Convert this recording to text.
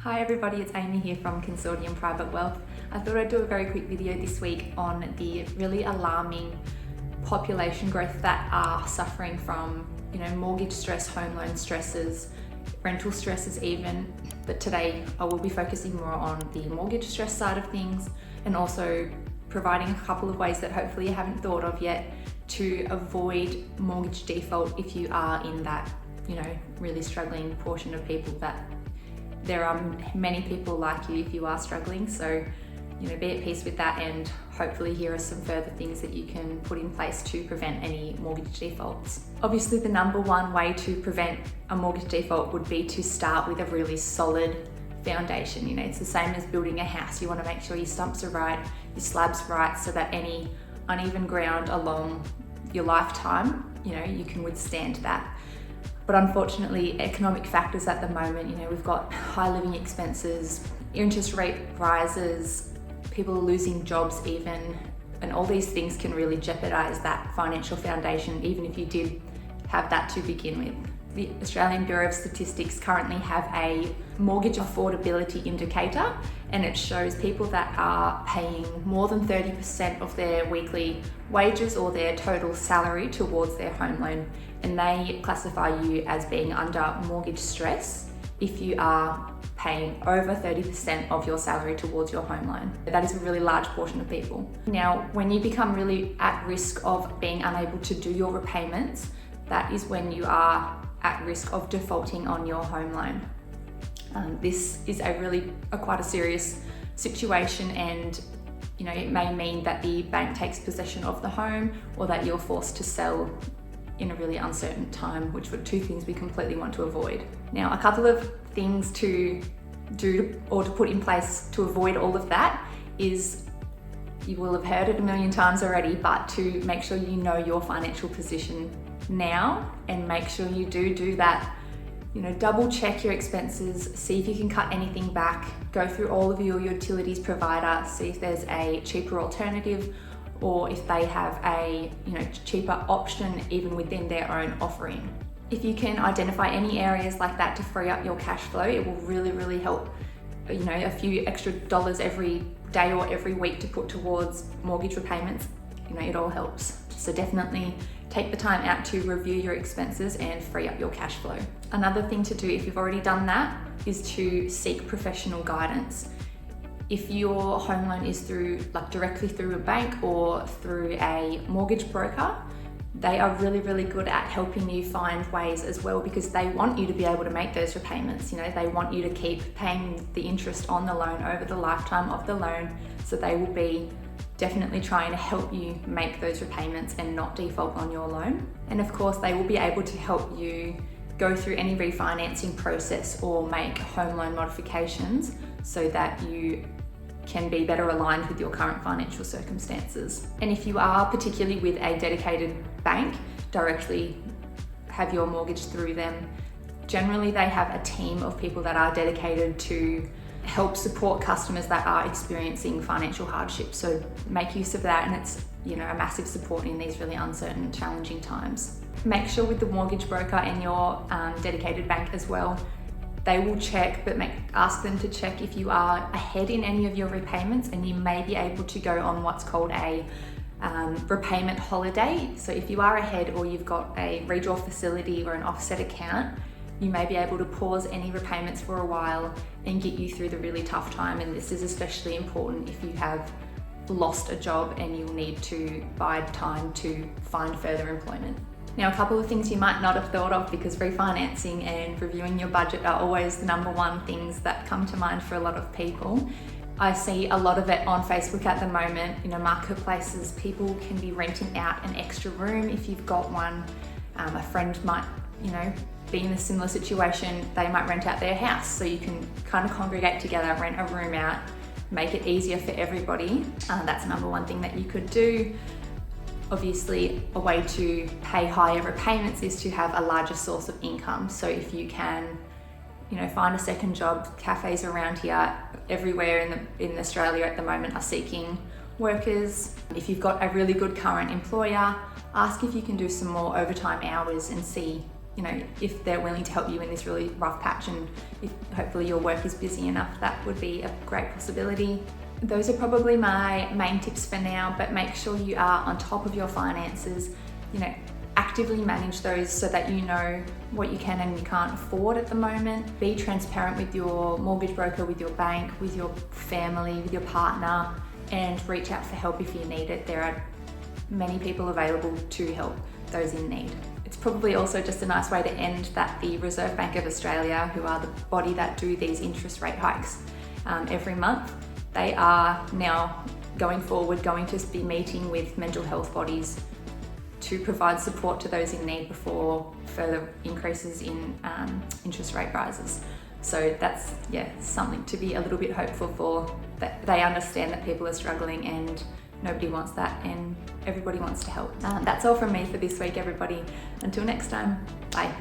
Hi everybody, it's Amy here from Consortium Private Wealth. I thought I'd do a very quick video this week on the really alarming population growth that are suffering from, mortgage stress, home loan stresses, rental stresses even. But today I will be focusing more on the mortgage stress side of things and also providing a couple of ways that hopefully you haven't thought of yet to avoid mortgage default if you are in that, really struggling portion of people that there are many people like you if you are struggling. So, be at peace with that, and hopefully here are some further things that you can put in place to prevent any mortgage defaults. Obviously, the number one way to prevent a mortgage default would be to start with a really solid foundation. It's the same as building a house. You want to make sure your stumps are right, your slabs right, so that any uneven ground along your lifetime, you can withstand that. But unfortunately, economic factors at the moment, we've got high living expenses, interest rate rises, people are losing jobs even, and all these things can really jeopardize that financial foundation, even if you did have that to begin with. The Australian Bureau of Statistics currently have a mortgage affordability indicator, and it shows people that are paying more than 30% of their weekly wages or their total salary towards their home loan, and they classify you as being under mortgage stress if you are paying over 30% of your salary towards your home loan. That is a really large portion of people. Now, when you become really at risk of being unable to do your repayments, that is when you are at risk of defaulting on your home loan. This is quite a serious situation, and it may mean that the bank takes possession of the home or that you're forced to sell in a really uncertain time, which are two things we completely want to avoid. Now, a couple of things to do or to put in place to avoid all of that is, you will have heard it a million times already, but to make sure you know your financial position now, and make sure you do that. Double check your expenses, see if you can cut anything back, go through all of your utilities provider, see if there's a cheaper alternative, or if they have a cheaper option even within their own offering. If you can identify any areas like that to free up your cash flow, it will really help. A few extra dollars every day or every week to put towards mortgage repayments, it all helps. So definitely take the time out to review your expenses and free up your cash flow. Another thing to do if you've already done that is to seek professional guidance. If your home loan is directly through a bank or through a mortgage broker, they are really good at helping you find ways as well, because they want you to be able to make those repayments. They want you to keep paying the interest on the loan over the lifetime of the loan. So they will be definitely trying to help you make those repayments and not default on your loan. And of course, they will be able to help you go through any refinancing process or make home loan modifications so that you can be better aligned with your current financial circumstances. And if you are particularly with a dedicated bank, directly have your mortgage through them. Generally, they have a team of people that are dedicated to help support customers that are experiencing financial hardship. So make use of that, and it's a massive support in these really uncertain, challenging times. Make sure with the mortgage broker and your dedicated bank as well, they will check, but ask them to check if you are ahead in any of your repayments, and you may be able to go on what's called a repayment holiday. So if you are ahead or you've got a redraw facility or an offset account, you may be able to pause any repayments for a while and get you through the really tough time. And this is especially important if you have lost a job and you'll need to bide time to find further employment. Now, a couple of things you might not have thought of, because refinancing and reviewing your budget are always the number one things that come to mind for a lot of people. I see a lot of it on Facebook at the moment. Marketplaces, people can be renting out an extra room if you've got one. A friend might, be in a similar situation. They might rent out their house, so you can kind of congregate together, rent a room out, make it easier for everybody. That's number one thing that you could do. Obviously, a way to pay higher repayments is to have a larger source of income. So if you can, find a second job. Cafes around here, everywhere in Australia at the moment, are seeking workers. If you've got a really good current employer, ask if you can do some more overtime hours and see you know, if they're willing to help you in this really rough patch, and if hopefully your work is busy enough, that would be a great possibility. Those are probably my main tips for now, but make sure you are on top of your finances. You know, actively manage those so that you know what you can and you can't afford at the moment. Be transparent with your mortgage broker, with your bank, with your family, with your partner, and reach out for help if you need it. There are many people available to help those in need. It's probably also just a nice way to end that the Reserve Bank of Australia, who are the body that do these interest rate hikes every month, they are now going forward going to be meeting with mental health bodies to provide support to those in need before further increases in interest rate rises. So that's, yeah, something to be a little bit hopeful for, that they understand that people are struggling and nobody wants that and everybody wants to help. That's all from me for this week, everybody. Until next time, bye.